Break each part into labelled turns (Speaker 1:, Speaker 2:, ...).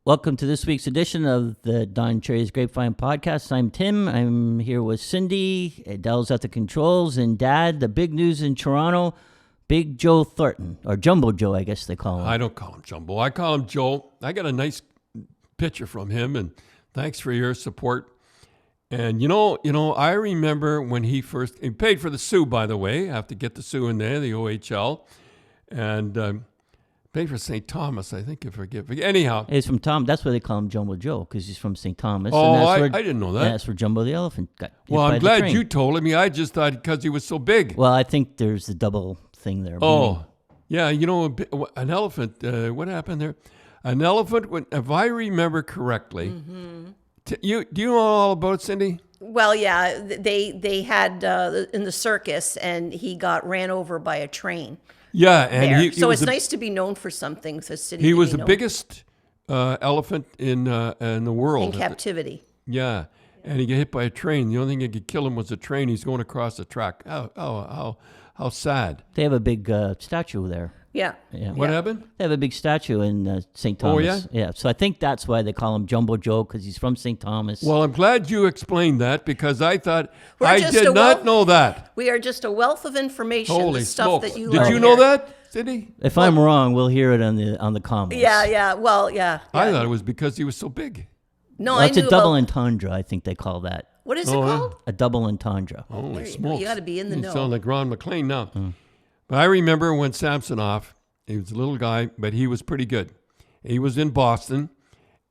Speaker 1: Welcome to this week's edition of the Don Cherry's Grapevine podcast. I'm Tim. I'm here with Cindy. Adele's at the controls. And Dad, the big news in Toronto, Big Joe Thornton, or Jumbo Joe, I guess they call him.
Speaker 2: I don't call him Jumbo. I call him Joe. I got a nice picture from him, and thanks for your support. And, you know, I remember when he paid for the Sioux, by the way. I have to get the Sioux in there, the OHL. And paid for St. Thomas, I think, if I forget. Anyhow.
Speaker 1: He's from Tom. That's why they call him Jumbo Joe, because he's from St. Thomas.
Speaker 2: Oh,
Speaker 1: and
Speaker 2: I didn't know that.
Speaker 1: That's where Jumbo the elephant got hit
Speaker 2: Well,
Speaker 1: by
Speaker 2: I'm
Speaker 1: the
Speaker 2: glad
Speaker 1: train.
Speaker 2: you told me. I just thought because he was so big.
Speaker 1: Well, I think there's the double thing there.
Speaker 2: Oh, yeah. You know, an elephant, what happened there? An elephant, if I remember correctly, do you know all about it, Cindy?
Speaker 3: Well, yeah, they had in the circus, and he got ran over by a train.
Speaker 2: Yeah, and
Speaker 3: so it's nice to be known for something. So city.
Speaker 2: He was the biggest elephant in the world.
Speaker 3: In captivity.
Speaker 2: Yeah, and he got hit by a train. The only thing that could kill him was a train. He's going across the track. How sad.
Speaker 1: They have a big statue there.
Speaker 3: Yeah.
Speaker 2: What happened?
Speaker 1: They have a big statue in St. Thomas.
Speaker 2: Oh, yeah?
Speaker 1: Yeah, so I think that's why they call him Jumbo Joe, because he's from St. Thomas.
Speaker 2: Well, I'm glad you explained that, because I thought, I did not know that.
Speaker 3: We are just a wealth of information.
Speaker 2: Holy
Speaker 3: the stuff
Speaker 2: smokes.
Speaker 3: that you
Speaker 2: Did
Speaker 3: learn
Speaker 2: you know
Speaker 3: here.
Speaker 2: that, Cindy?
Speaker 1: If I'm wrong, we'll hear it on the comments.
Speaker 3: Yeah. Well, yeah.
Speaker 2: I thought it was because he was so big.
Speaker 3: No,
Speaker 1: Well,
Speaker 3: I
Speaker 1: it's
Speaker 3: knew
Speaker 1: a double
Speaker 3: about,
Speaker 1: entendre, I think they call that.
Speaker 3: what is it called?
Speaker 1: A double entendre.
Speaker 2: Holy
Speaker 3: You
Speaker 2: smokes.
Speaker 3: got to be in the
Speaker 2: You
Speaker 3: know.
Speaker 2: sound like Ron McLean now. But I remember when Samsonov, he was a little guy, but he was pretty good. He was in Boston,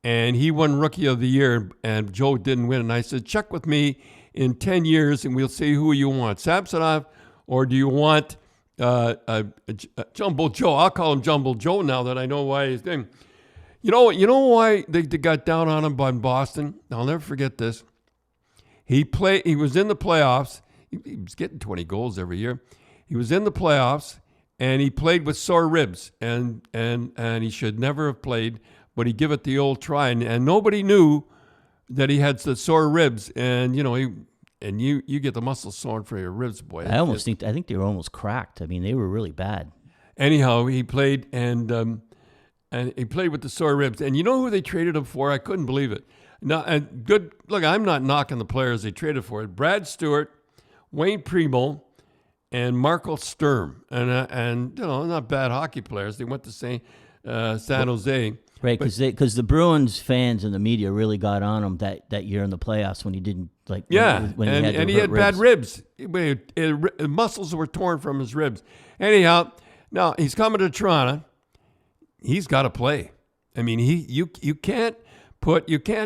Speaker 2: and he won Rookie of the Year, and Joe didn't win. And I said, check with me in 10 years, and we'll see who you want, Samsonov, or do you want Jumbo Joe? I'll call him Jumbo Joe now that I know why he's name. You know why they got down on him in Boston? I'll never forget this. He was in the playoffs. He was getting 20 goals every year. He was in the playoffs, and he played with sore ribs, and he should never have played, but he gave it the old try, and nobody knew that he had the sore ribs, and you get the muscles sore for your ribs, boy.
Speaker 1: I think they were almost cracked. I mean, they were really bad.
Speaker 2: Anyhow, he played, and he played with the sore ribs, and you know who they traded him for? I couldn't believe it. Now, and good. Look, I'm not knocking the players they traded for. Brad Stewart, Wayne Primo, and Marco Sturm, and not bad hockey players. They went to San Jose,
Speaker 1: right? Because the Bruins fans and the media really got on him that year in the playoffs when he didn't when
Speaker 2: he had bad ribs. Muscles were torn from his ribs. Anyhow, now he's coming to Toronto. He's got to play. I mean, you can't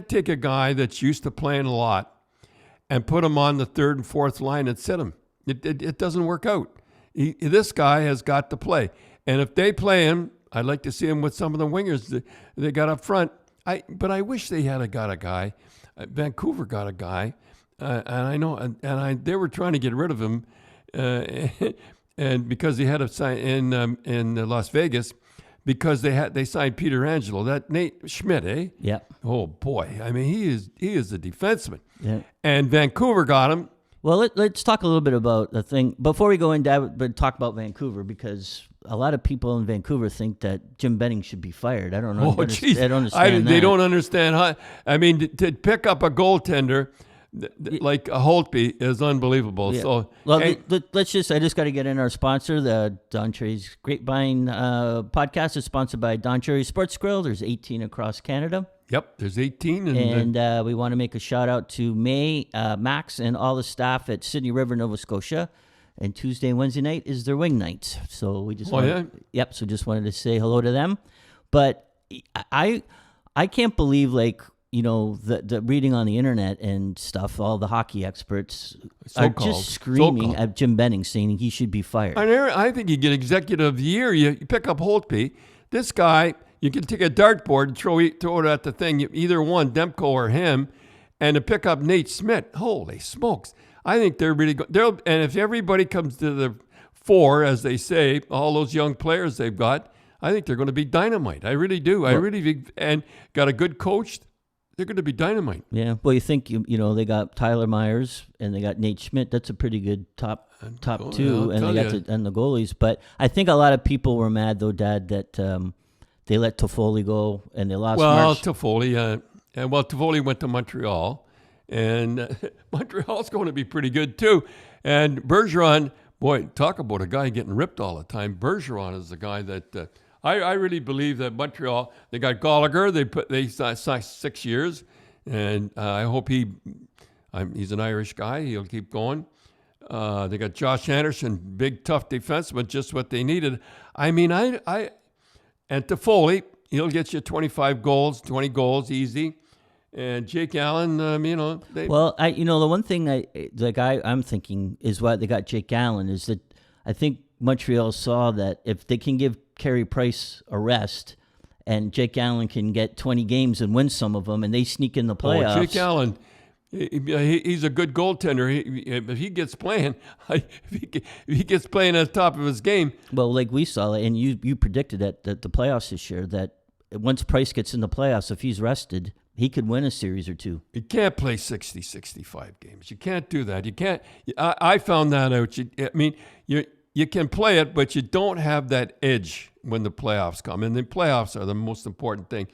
Speaker 2: take a guy that's used to playing a lot and put him on the third and fourth line and sit him. It doesn't work out. This guy has got to play. And if they play him, I'd like to see him with some of the wingers they got up front. But I wish they had got a guy. Vancouver got a guy, and I know, they were trying to get rid of him, and because he had a sign in Las Vegas, because they signed Peter Angelo, that Nate Schmidt, eh?
Speaker 1: Yeah.
Speaker 2: Oh boy, I mean he is a defenseman.
Speaker 1: Yeah.
Speaker 2: And Vancouver got him.
Speaker 1: Well, let's talk a little bit about the thing before we go into but talk about Vancouver, because a lot of people in Vancouver think that Jim Benning should be fired. I don't know.
Speaker 2: Oh, geez.
Speaker 1: I don't understand that.
Speaker 2: They don't understand how. I mean, to pick up a goaltender like a Holtby is unbelievable.
Speaker 1: Yeah.
Speaker 2: So,
Speaker 1: well, let's just. I just got to get in our sponsor, the Don Cherry's Grapevine podcast is sponsored by Don Cherry Sports Grill. There's 18 across Canada.
Speaker 2: Yep, there's 18.
Speaker 1: And we want to make a shout out to May, Max, and all the staff at Sydney River, Nova Scotia. And Tuesday and Wednesday night is their wing night. So we just so just wanted to say hello to them. But I can't believe, the reading on the internet and stuff, all the hockey experts are just screaming at Jim Benning, saying he should be fired.
Speaker 2: I think you get executive of the year. You pick up Holtby. This guy, you can take a dartboard and throw it at the thing, either one, Demko or him, and to pick up Nate Schmidt. Holy smokes. I think they're really good. And if everybody comes to the fore, as they say, all those young players they've got, I think they're going to be dynamite. I really do. And got a good coach. They're going to be dynamite.
Speaker 1: Yeah. Well, you think they got Tyler Myers and they got Nate Schmidt. That's a pretty good top two, and they got and the goalies. But I think a lot of people were mad though, Dad, that they let Toffoli go and they lost.
Speaker 2: Well, Toffoli, Toffoli went to Montreal, and Montreal's going to be pretty good too. And Bergeron, boy, talk about a guy getting ripped all the time. Bergeron is the guy that I really believe that Montreal. They got Gallagher. They signed 6 years, and I hope he's an Irish guy. He'll keep going. They got Josh Anderson, big tough defenseman, just what they needed. I mean, and Toffoli, he'll get you 25 goals, 20 goals easy. And Jake Allen, the
Speaker 1: one thing I'm thinking is why they got Jake Allen is that I think Montreal saw that if they can give Carey Price a rest and Jake Allen can get 20 games and win some of them and they sneak in the playoffs.
Speaker 2: Jake Allen, he's a good goaltender. If he gets playing, if he gets playing at the top of his game.
Speaker 1: Well, like we saw, and you predicted that the playoffs this year, that once Price gets in the playoffs, if he's rested, he could win a series or two.
Speaker 2: You can't play 60, 65 games. You can't do that. You can't. I found that out. You can play it, but you don't have that edge when the playoffs come. And the playoffs are the most important thing.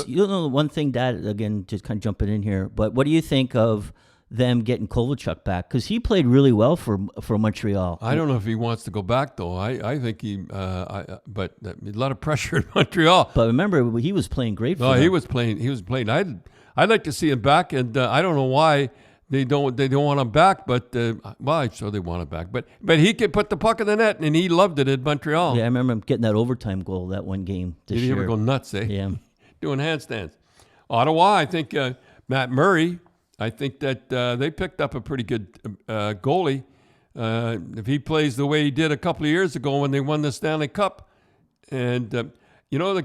Speaker 1: One thing, Dad, again, just kind of jumping in here, but what do you think of them getting Kovalchuk back? Because he played really well for Montreal.
Speaker 2: I don't know if he wants to go back, though. I think but a lot of pressure in Montreal.
Speaker 1: But remember, he was playing great for them.
Speaker 2: He was playing. I'd like to see him back, and I don't know why they don't want him back. But I'm sure they want him back. But he could put the puck in the net, and he loved it at Montreal.
Speaker 1: Yeah, I remember him getting that overtime goal that one game this year.
Speaker 2: Did he ever go nuts?
Speaker 1: Yeah,
Speaker 2: doing handstands. Ottawa, I think Matt Murray. I think that they picked up a pretty good goalie. If he plays the way he did a couple of years ago when they won the Stanley Cup, and the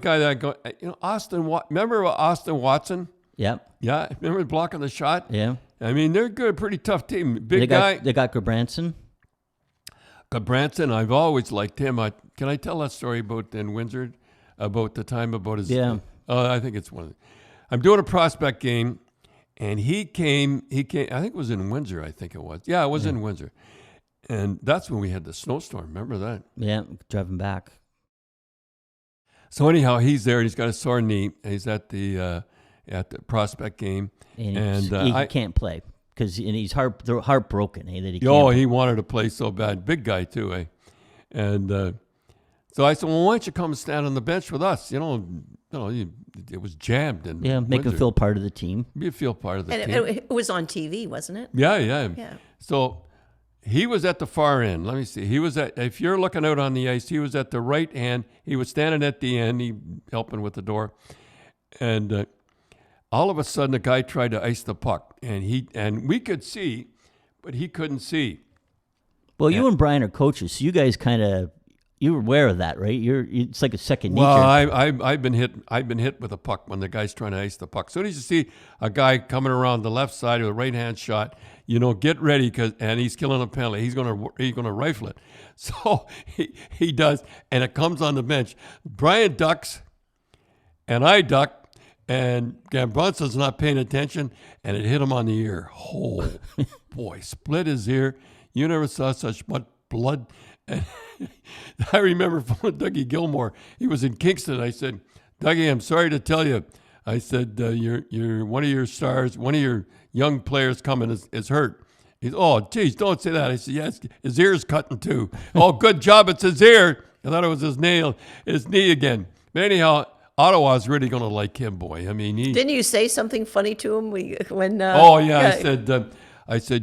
Speaker 2: guy that Austin. Remember Austin Watson?
Speaker 1: Yeah.
Speaker 2: Yeah. Remember blocking the shot?
Speaker 1: Yeah.
Speaker 2: I mean, they're good, pretty tough team.
Speaker 1: They got Gabranson.
Speaker 2: Gabranson, I've always liked him. Can I tell that story about in Windsor about the time about his?
Speaker 1: Yeah.
Speaker 2: I think it's one of them. I'm doing a prospect game. And he came, I think it was in Windsor, I think it was. Yeah, it was in Windsor. And that's when we had the snowstorm. Remember that?
Speaker 1: Yeah, driving back.
Speaker 2: So anyhow, he's there. And he's got a sore knee. And he's at the prospect game.
Speaker 1: And he can't play because he's heartbroken. That he
Speaker 2: can't. He wanted to play so bad. Big guy too, eh? And so I said, well, why don't you come stand on the bench with us? It was jammed.
Speaker 1: Make him feel part of the team.
Speaker 2: Feel part of the team.
Speaker 3: And it was on TV, wasn't it?
Speaker 2: Yeah. So he was at the far end. Let me see. If you're looking out on the ice, he was at the right hand. He was standing at the end, helping with the door. And all of a sudden, the guy tried to ice the puck. And we could see, but he couldn't see.
Speaker 1: Well, you and Brian are coaches, so you guys you're aware of that, right? It's like a second nature.
Speaker 2: Well, I've been hit with a puck when the guy's trying to ice the puck. As soon as you see a guy coming around the left side with a right hand shot, get ready and he's killing a penalty. He's gonna rifle it. So he does, and it comes on the bench. Brian ducks, and I duck, and Gambronsa's not paying attention, and it hit him on the ear. Oh boy, split his ear. You never saw such much blood. And I remember from Dougie Gilmore. He was in Kingston. I said, Dougie, I'm sorry to tell you. I said, you're one of your stars, one of your young players coming is hurt. He's, oh, geez, don't say that. I said, yes, his ear's cutting too. Oh, good job, it's his ear. I thought it was his knee again. But anyhow, Ottawa's really going to like him, boy. I mean,
Speaker 3: didn't you say something funny to him when?
Speaker 2: I said,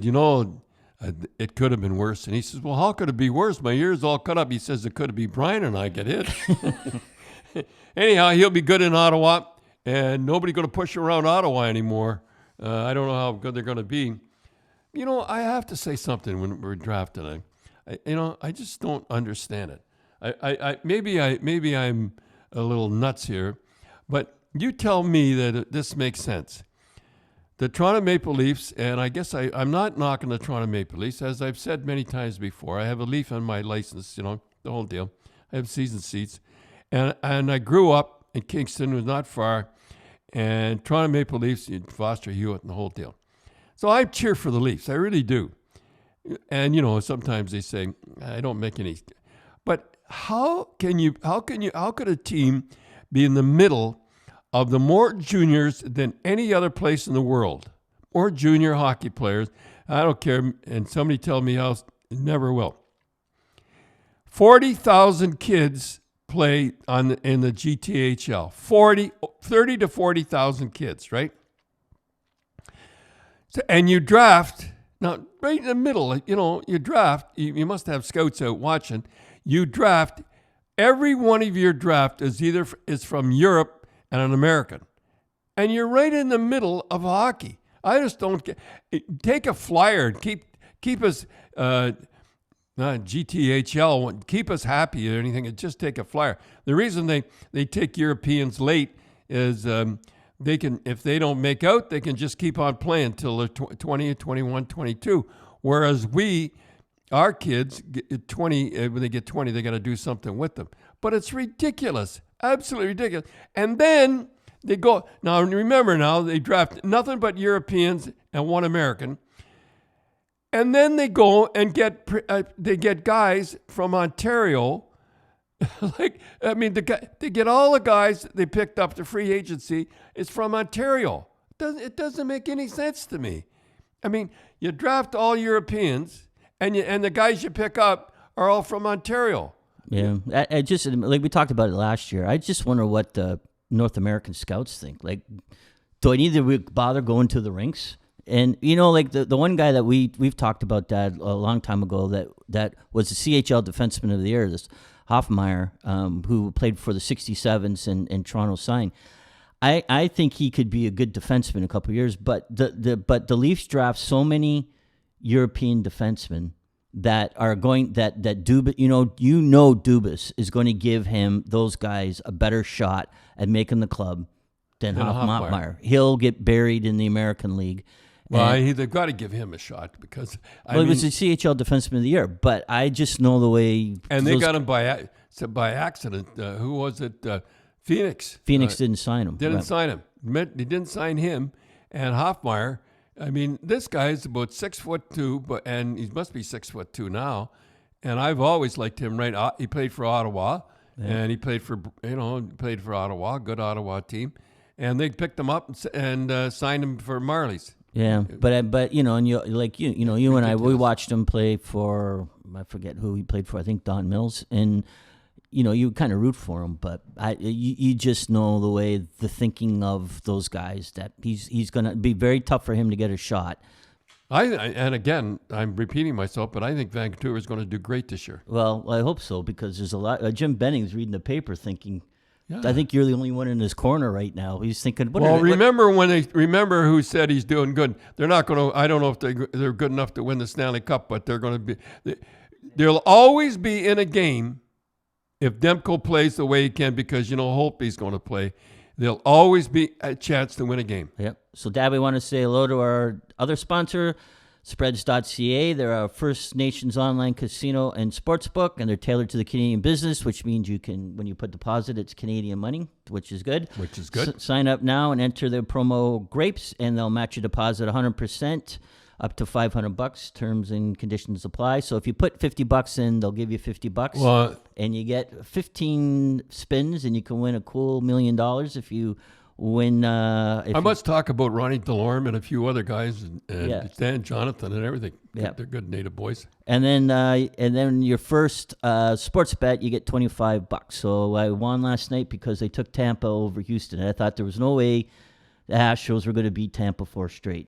Speaker 2: it could have been worse. And he says, well, how could it be worse? My ear's all cut up. He says, it could be Brian and I get hit. Anyhow, he'll be good in Ottawa, and nobody's going to push around Ottawa anymore. I don't know how good they're going to be. I have to say something when we're drafted. I just don't understand it. Maybe I'm a little nuts here, but you tell me that this makes sense. The Toronto Maple Leafs, and I guess I'm not knocking the Toronto Maple Leafs, as I've said many times before. I have a Leaf on my license, the whole deal. I have season seats. And I grew up in Kingston, it was not far, and Toronto Maple Leafs, Foster Hewitt, and the whole deal. So I cheer for the Leafs, I really do. And, sometimes they say, I don't make any. But how could a team be in the middle of the more juniors than any other place in the world. More junior hockey players. I don't care, and somebody tell me else, never will. 40,000 kids play in the GTHL. 30 to 40,000 kids, right? So, and you draft, now right in the middle, you draft, you must have scouts out watching. You draft, every one of your draft is from Europe and an American. And you're right in the middle of hockey. I just don't get, take a flyer and keep us, GTHL, keep us happy or anything, just take a flyer. The reason they take Europeans late is they can, if they don't make out, they can just keep on playing till they're 20, 21, 22. Whereas our kids, get 20, when they get 20, they got to do something with them. But it's ridiculous, absolutely ridiculous. And then they go, now remember they draft nothing but Europeans and one American. And then they go and get guys from Ontario. They get all the guys they picked up the free agency is from Ontario. It doesn't make any sense to me. I mean, you draft all Europeans, and the guys you pick up are all from Ontario.
Speaker 1: Yeah, I just like we talked about it last year. I just wonder what the North American scouts think. Like, do I need to bother going to the rinks? And like the one guy that we've talked about that a long time ago that was the CHL Defenseman of the Year, this Hoffmeyer, who played for the 67s and Toronto Sign. I think he could be a good defenseman in a couple of years, but the Leafs draft so many European defensemen that are going that Dubas, Dubas is going to give him those guys a better shot at making the club than Hoffmeyer. He'll get buried in the American League.
Speaker 2: Well, they've got to give him a shot because
Speaker 1: he was the CHL Defenseman of the Year. But I just know the way.
Speaker 2: And they got him by accident. Who was it? Phoenix.
Speaker 1: Phoenix didn't sign him.
Speaker 2: Sign him. They didn't sign him. And Hoffmeyer. I mean, this guy's about 6'2", and he must be 6'2" now. And I've always liked him. Right, he played for Ottawa, and he played for Ottawa, good Ottawa team. And they picked him up and signed him for Marlies.
Speaker 1: Yeah, but and you and I, we watched him play for, I forget who he played for. I think Don Mills, and you kind of root for him, but you just know the thinking of those guys that he's going to be very tough for him to get a shot.
Speaker 2: And again, I'm repeating myself, but I think Vancouver is going to do great this year.
Speaker 1: Well, I hope so, because there's a lot. Jim Benning's reading the paper thinking.
Speaker 2: Yeah.
Speaker 1: I think you're the only one in his corner right now. He's thinking,
Speaker 2: remember who said he's doing good. They're not going to. I don't know if they're good enough to win the Stanley Cup, but they're going to be. They'll always be in a game if Demko plays the way he can, because Holtby's going to play. There'll always be a chance to win a game.
Speaker 1: Yep. So, Dad, we want to say hello to our other sponsor, Spreads.ca. They're a First Nations online casino and sportsbook, and they're tailored to the Canadian business, which means you can, when you put deposit, it's Canadian money, which is good. Sign up now and enter the promo GRAPES, and they'll match your deposit 100%, up to $500. Terms and conditions apply. So if you put $50 in, they'll give you $50.
Speaker 2: Well,
Speaker 1: and you get 15 spins, and you can win a cool $1 million if you win.
Speaker 2: I must talk about Ronnie Delorme and a few other guys, and Stan Jonathan and everything. Yeah. They're good native boys.
Speaker 1: And then your first sports bet, you get $25. So I won last night because they took Tampa over Houston. And I thought there was no way the Astros were going to beat Tampa 4 straight.